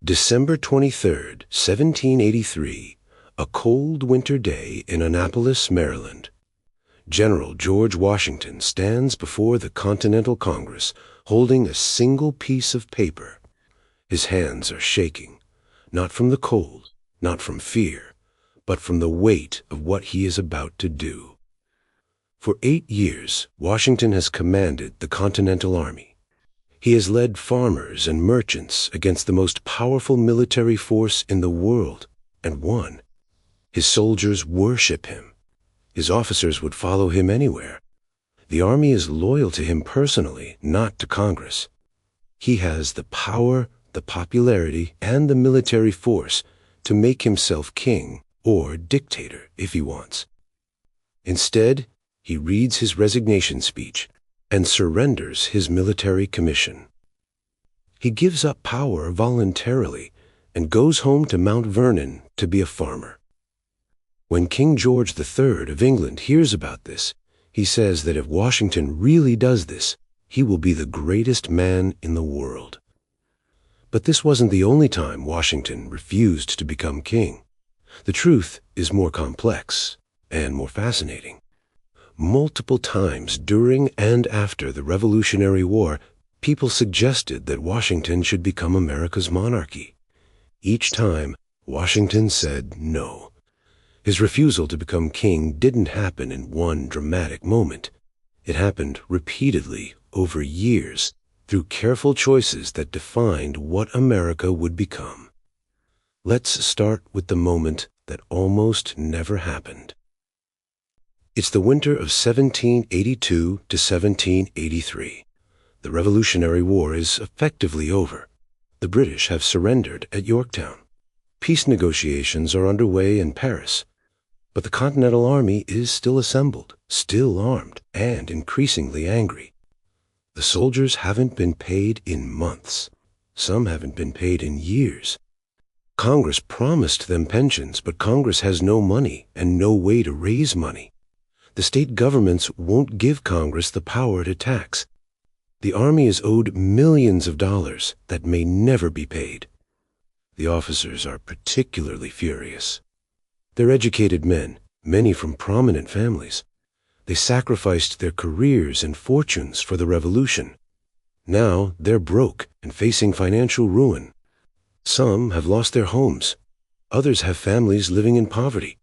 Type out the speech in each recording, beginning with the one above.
December 23rd, 1783, a cold winter day in Annapolis, Maryland. General George Washington stands before the Continental Congress holding a single piece of paper. His hands are shaking, not from the cold, not from fear, but from the weight of what he is about to do. For 8 years, Washington has commanded the Continental Army. He has led farmers and merchants against the most powerful military force in the world, and won. His soldiers worship him. His officers would follow him anywhere. The army is loyal to him personally, not to Congress. He has the power, the popularity, and the military force to make himself king or dictator if he wants. Instead, he reads his resignation speech and surrenders his military commission. He gives up power voluntarily and goes home to Mount Vernon to be a farmer. When King George III of England hears about this, he says that if Washington really does this, he will be the greatest man in the world. But this wasn't the only time Washington refused to become king. The truth is more complex and more fascinating. Multiple times during and after the Revolutionary War, people suggested that Washington should become America's monarchy. Each time, Washington said no. His refusal to become king didn't happen in one dramatic moment. It happened repeatedly over years through careful choices that defined what America would become. Let's start with the moment that almost never happened. It's the winter of 1782 to 1783. The Revolutionary War is effectively over. The British have surrendered at Yorktown. Peace negotiations are underway in Paris. But the Continental Army is still assembled, still armed, and increasingly angry. The soldiers haven't been paid in months. Some haven't been paid in years. Congress promised them pensions, but Congress has no money and no way to raise money. The state governments won't give Congress the power to tax. The Army is owed millions of dollars that may never be paid. The officers are particularly furious. They're educated men, many from prominent families. They sacrificed their careers and fortunes for the Revolution. Now they're broke and facing financial ruin. Some have lost their homes. Others have families living in poverty.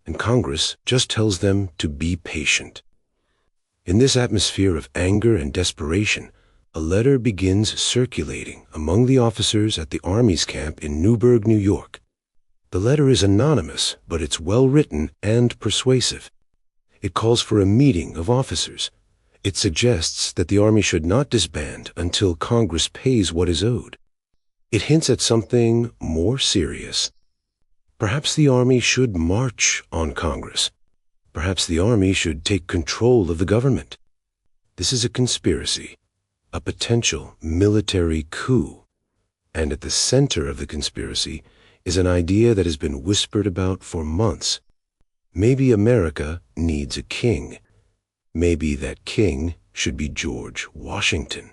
And Congress just tells them to be patient. In this atmosphere of anger and desperation, a letter begins circulating among the officers at the Army's camp in Newburgh, New York. The letter is anonymous, but it's well written and persuasive. It calls for a meeting of officers. It suggests that the Army should not disband until Congress pays what is owed. It hints at something more serious. Perhaps the Army should march on Congress. Perhaps the Army should take control of the government. This is a conspiracy, a potential military coup. And at the center of the conspiracy is an idea that has been whispered about for months. Maybe America needs a king. Maybe that king should be George Washington.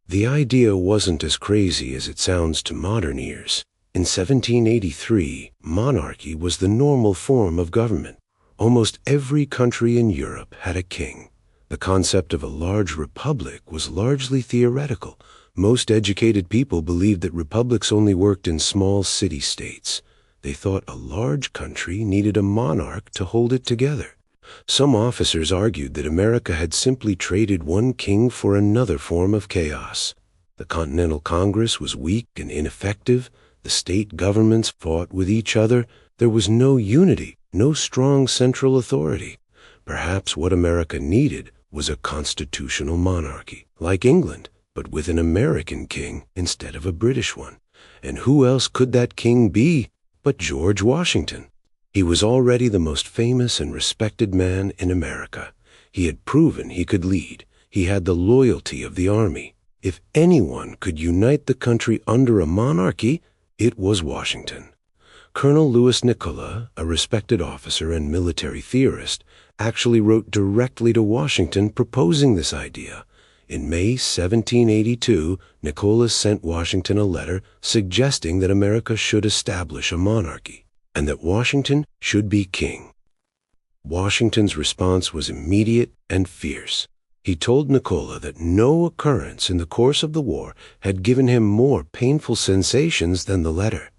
The idea wasn't as crazy as it sounds to modern ears. In 1783, monarchy was the normal form of government. Almost every country in Europe had a king. The concept of a large republic was largely theoretical. Most educated people believed that republics only worked in small city-states. They thought a large country needed a monarch to hold it together. Some officers argued that America had simply traded one king for another form of chaos. The Continental Congress was weak and ineffective. The state governments fought with each other. There was no unity, no strong central authority. Perhaps what America needed was a constitutional monarchy, like England, but with an American king instead of a British one. And who else could that king be but George Washington? He was already the most famous and respected man in America. He had proven he could lead. He had the loyalty of the Army. If anyone could unite the country under a monarchy, it was Washington. Colonel Louis Nicola, a respected officer and military theorist, actually wrote directly to Washington proposing this idea. In May 1782, Nicholas sent Washington a letter suggesting that America should establish a monarchy and that Washington should be king. Washington's response was immediate and fierce. He told Nicholas that no occurrence in the course of the war had given him more painful sensations than the letter.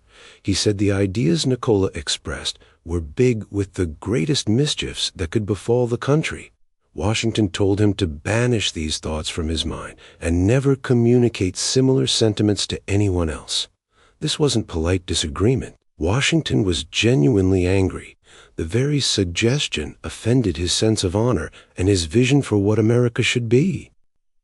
He said the ideas Nicholas expressed were big with the greatest mischiefs that could befall the country. Washington told him to banish these thoughts from his mind and never communicate similar sentiments to anyone else. This wasn't polite disagreement. Washington was genuinely angry. The very suggestion offended his sense of honor and his vision for what America should be.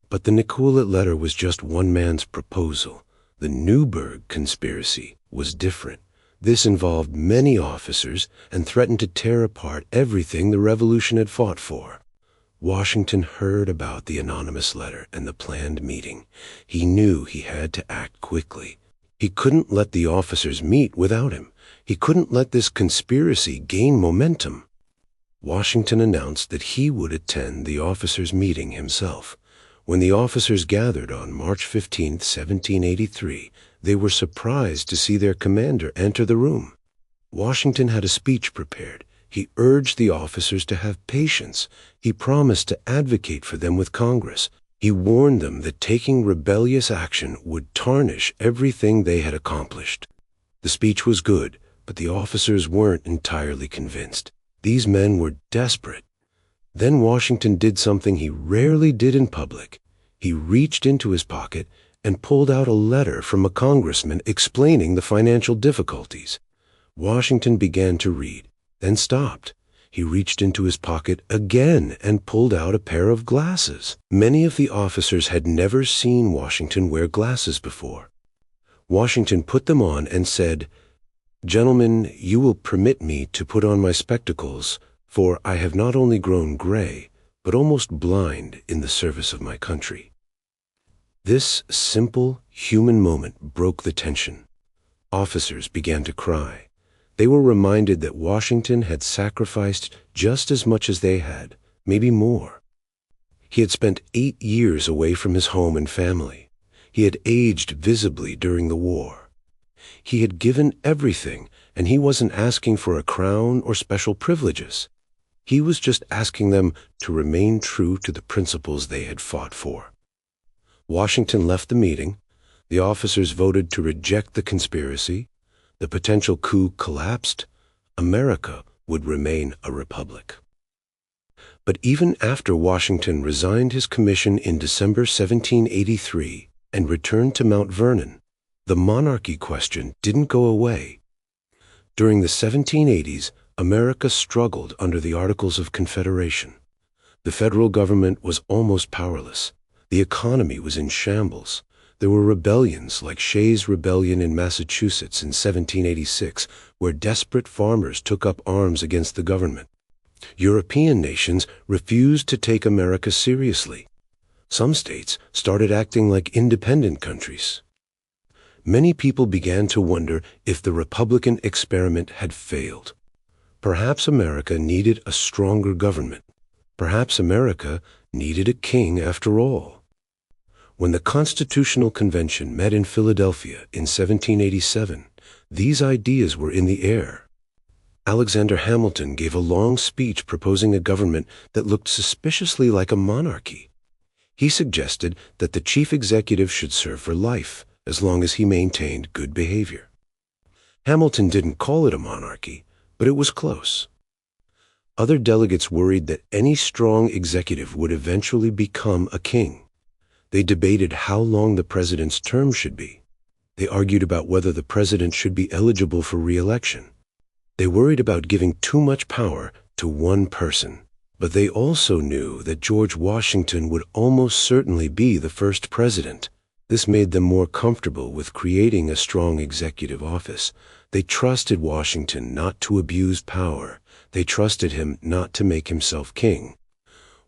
But the Nicholas letter was just one man's proposal. The Newburgh conspiracy was different. This involved many officers and threatened to tear apart everything the Revolution had fought for. Washington heard about the anonymous letter and the planned meeting. He knew he had to act quickly. He couldn't let the officers meet without him. He couldn't let this conspiracy gain momentum. Washington announced that he would attend the officers' meeting himself. When the officers gathered on March 15, 1783, they were surprised to see their commander enter the room. Washington had a speech prepared. He urged the officers to have patience. He promised to advocate for them with Congress. He warned them that taking rebellious action would tarnish everything they had accomplished. The speech was good, but the officers weren't entirely convinced. These men were desperate. Then Washington did something he rarely did in public. He reached into his pocket and pulled out a letter from a congressman explaining the financial difficulties. Washington began to read, then stopped. He reached into his pocket again and pulled out a pair of glasses. Many of the officers had never seen Washington wear glasses before. Washington put them on and said, "Gentlemen, you will permit me to put on my spectacles, for I have not only grown gray, but almost blind in the service of my country." This simple human moment broke the tension. Officers began to cry. They were reminded that Washington had sacrificed just as much as they had, maybe more. He had spent 8 years away from his home and family. He had aged visibly during the war. He had given everything, and he wasn't asking for a crown or special privileges. He was just asking them to remain true to the principles they had fought for. Washington left the meeting. The officers voted to reject the conspiracy. The potential coup collapsed. America would remain a republic. But even after Washington resigned his commission in December 1783 and returned to Mount Vernon, the monarchy question didn't go away. During the 1780s, America struggled under the Articles of Confederation. The federal government was almost powerless. The economy was in shambles. There were rebellions like Shays' Rebellion in Massachusetts in 1786, where desperate farmers took up arms against the government. European nations refused to take America seriously. Some states started acting like independent countries. Many people began to wonder if the Republican experiment had failed. Perhaps America needed a stronger government. Perhaps America needed a king after all. When the Constitutional Convention met in Philadelphia in 1787, these ideas were in the air. Alexander Hamilton gave a long speech proposing a government that looked suspiciously like a monarchy. He suggested that the chief executive should serve for life, as long as he maintained good behavior. Hamilton didn't call it a monarchy, but it was close. Other delegates worried that any strong executive would eventually become a king. They debated how long the president's term should be. They argued about whether the president should be eligible for re-election. They worried about giving too much power to one person. But they also knew that George Washington would almost certainly be the first president. This made them more comfortable with creating a strong executive office. They trusted Washington not to abuse power. They trusted him not to make himself king.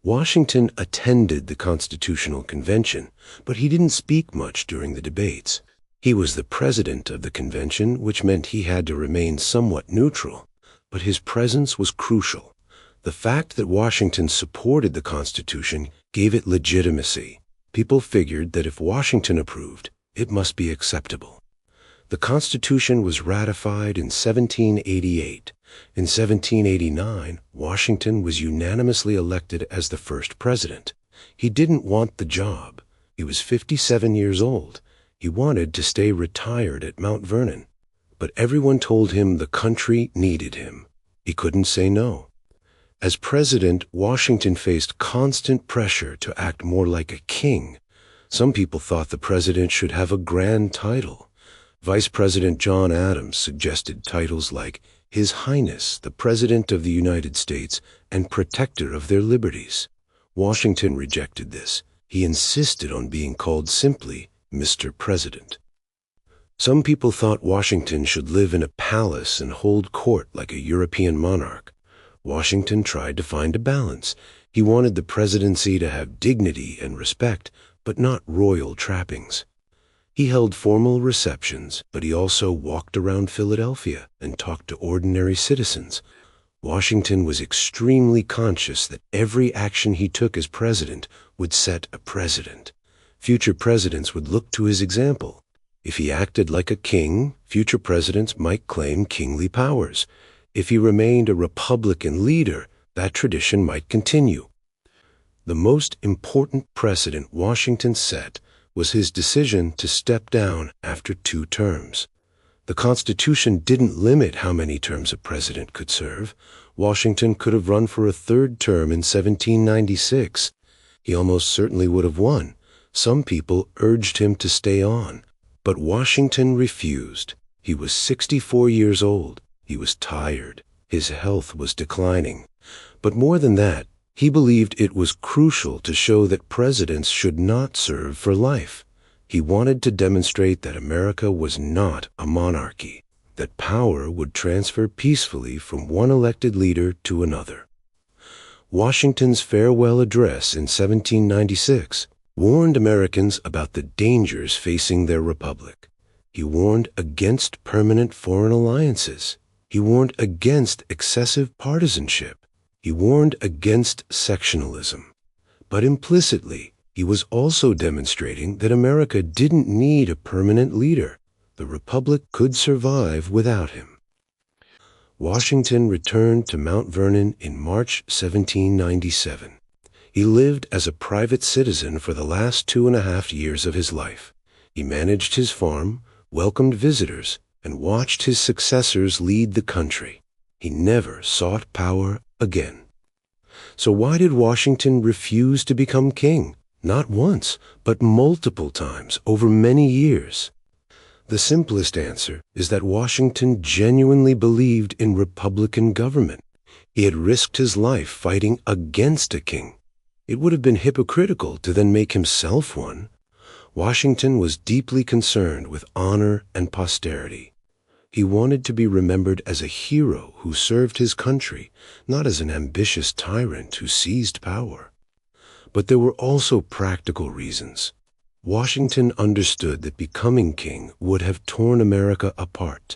Washington attended the Constitutional Convention, but he didn't speak much during the debates. He was the president of the convention, which meant he had to remain somewhat neutral, but his presence was crucial. The fact that Washington supported the Constitution gave it legitimacy. People figured that if Washington approved, it must be acceptable. The Constitution was ratified in 1788. In 1789, Washington was unanimously elected as the first president. He didn't want the job. He was 57 years old. He wanted to stay retired at Mount Vernon. But everyone told him the country needed him. He couldn't say no. As president, Washington faced constant pressure to act more like a king. Some people thought the president should have a grand title. Vice President John Adams suggested titles like His Highness, the President of the United States, and Protector of their Liberties. Washington rejected this. He insisted on being called simply Mr. President. Some people thought Washington should live in a palace and hold court like a European monarch. Washington tried to find a balance. He wanted the presidency to have dignity and respect, but not royal trappings. He held formal receptions, but he also walked around Philadelphia and talked to ordinary citizens. Washington was extremely conscious that every action he took as president would set a precedent. Future presidents would look to his example. If he acted like a king, future presidents might claim kingly powers. If he remained a Republican leader, that tradition might continue. The most important precedent Washington set was his decision to step down after 2 terms. The Constitution didn't limit how many terms a president could serve. Washington could have run for a 3rd term in 1796. He almost certainly would have won. Some people urged him to stay on. But Washington refused. He was 64 years old. He was tired. His health was declining. But more than that, he believed it was crucial to show that presidents should not serve for life. He wanted to demonstrate that America was not a monarchy, that power would transfer peacefully from one elected leader to another. Washington's farewell address in 1796 warned Americans about the dangers facing their republic. He warned against permanent foreign alliances. He warned against excessive partisanship. He warned against sectionalism. But implicitly, he was also demonstrating that America didn't need a permanent leader. The republic could survive without him. Washington returned to Mount Vernon in March 1797. He lived as a private citizen for the last 2.5 years of his life. He managed his farm, welcomed visitors, and watched his successors lead the country. He never sought power again. So why did Washington refuse to become king? Not once, but multiple times over many years. The simplest answer is that Washington genuinely believed in republican government. He had risked his life fighting against a king. It would have been hypocritical to then make himself one. Washington was deeply concerned with honor and posterity. He wanted to be remembered as a hero who served his country, not as an ambitious tyrant who seized power. But there were also practical reasons. Washington understood that becoming king would have torn America apart.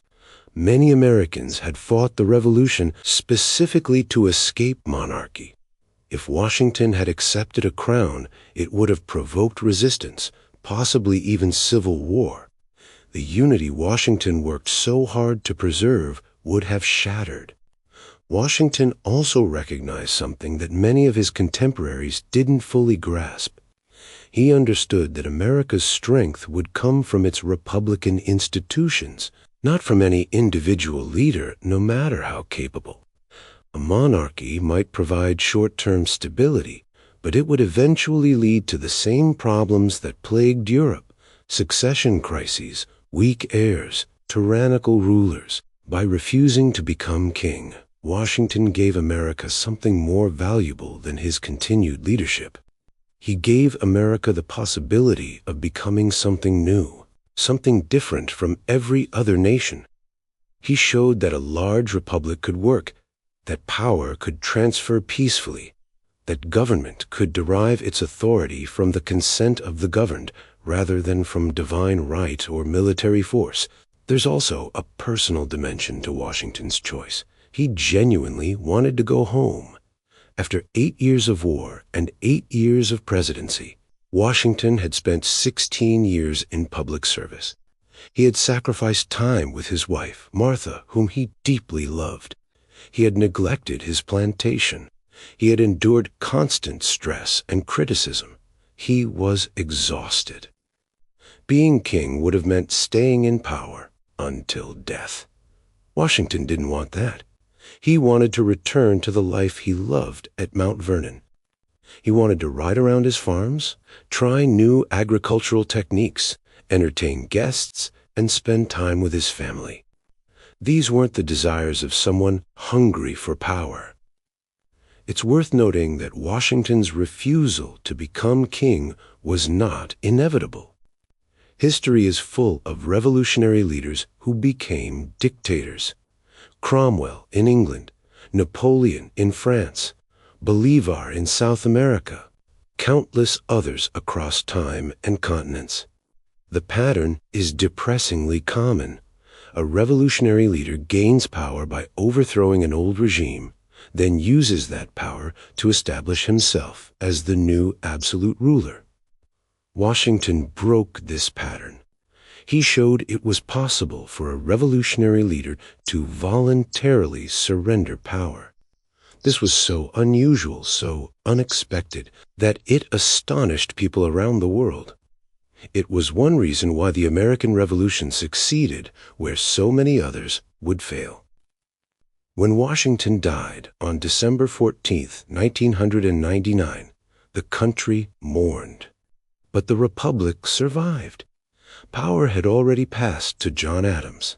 Many Americans had fought the Revolution specifically to escape monarchy. If Washington had accepted a crown, it would have provoked resistance, possibly even civil war. The unity Washington worked so hard to preserve would have shattered. Washington also recognized something that many of his contemporaries didn't fully grasp. He understood that America's strength would come from its republican institutions, not from any individual leader, no matter how capable. A monarchy might provide short-term stability, but it would eventually lead to the same problems that plagued Europe: succession crises, weak heirs, tyrannical rulers. By refusing to become king, Washington gave America something more valuable than his continued leadership. He gave America the possibility of becoming something new, something different from every other nation. He showed that a large republic could work, that power could transfer peacefully, that government could derive its authority from the consent of the governed rather than from divine right or military force. There's also a personal dimension to Washington's choice. He genuinely wanted to go home. After 8 years of war and 8 years of presidency, Washington had spent 16 years in public service. He had sacrificed time with his wife, Martha, whom he deeply loved. He had neglected his plantation. He had endured constant stress and criticism. He was exhausted. Being king would have meant staying in power until death. Washington didn't want that. He wanted to return to the life he loved at Mount Vernon. He wanted to ride around his farms, try new agricultural techniques, entertain guests, and spend time with his family. These weren't the desires of someone hungry for power. It's worth noting that Washington's refusal to become king was not inevitable. History is full of revolutionary leaders who became dictators. Cromwell in England, Napoleon in France, Bolivar in South America, countless others across time and continents. The pattern is depressingly common. A revolutionary leader gains power by overthrowing an old regime, then uses that power to establish himself as the new absolute ruler. Washington broke this pattern. He showed it was possible for a revolutionary leader to voluntarily surrender power. This was so unusual, so unexpected, that it astonished people around the world. It was one reason why the American Revolution succeeded where so many others would fail. When Washington died on December 14, 1999, the country mourned. But the Republic survived. Power had already passed to John Adams.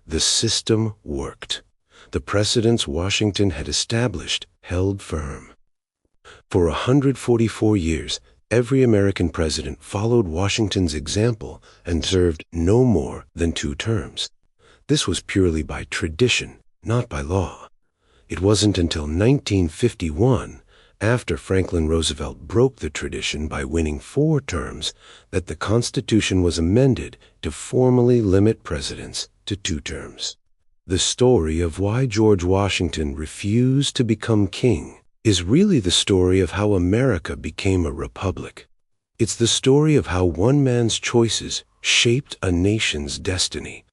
The system worked. The precedents Washington had established held firm. For 144 years, every American president followed Washington's example and served no more than 2 terms. This was purely by tradition, not by law. It wasn't until 1951, after Franklin Roosevelt broke the tradition by winning 4 terms, that the Constitution was amended to formally limit presidents to 2 terms. The story of why George Washington refused to become king is really the story of how America became a republic. It's the story of how one man's choices shaped a nation's destiny.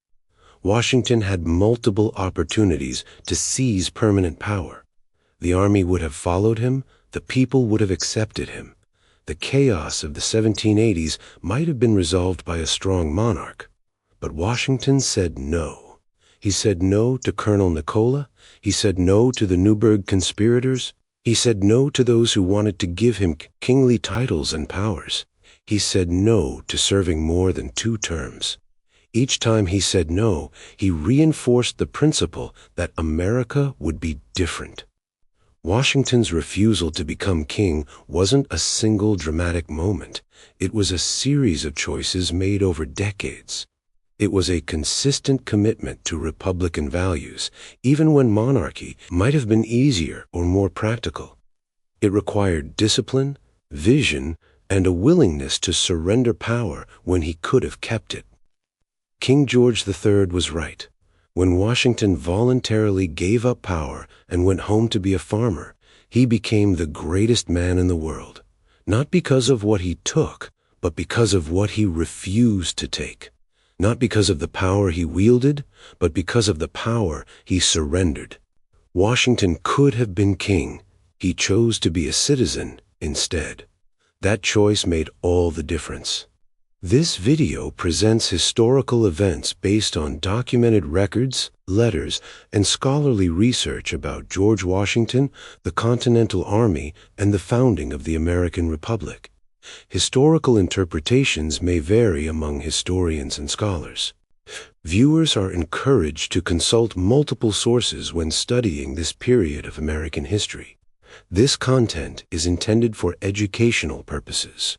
Washington had multiple opportunities to seize permanent power. The army would have followed him, the people would have accepted him. The chaos of the 1780s might have been resolved by a strong monarch. But Washington said no. He said no to Colonel Nicola. He said no to the Newburgh conspirators. He said no to those who wanted to give him kingly titles and powers. He said no to serving more than 2 terms. Each time he said no, he reinforced the principle that America would be different. Washington's refusal to become king wasn't a single dramatic moment. It was a series of choices made over decades. It was a consistent commitment to Republican values, even when monarchy might have been easier or more practical. It required discipline, vision, and a willingness to surrender power when he could have kept it. King George III was right. When Washington voluntarily gave up power and went home to be a farmer, he became the greatest man in the world, not because of what he took, but because of what he refused to take. Not because of the power he wielded, but because of the power he surrendered. Washington could have been king. He chose to be a citizen instead. That choice made all the difference. This video presents historical events based on documented records, letters, and scholarly research about George Washington, the Continental Army, and the founding of the American Republic. Historical interpretations may vary among historians and scholars. Viewers are encouraged to consult multiple sources when studying this period of American history. This content is intended for educational purposes.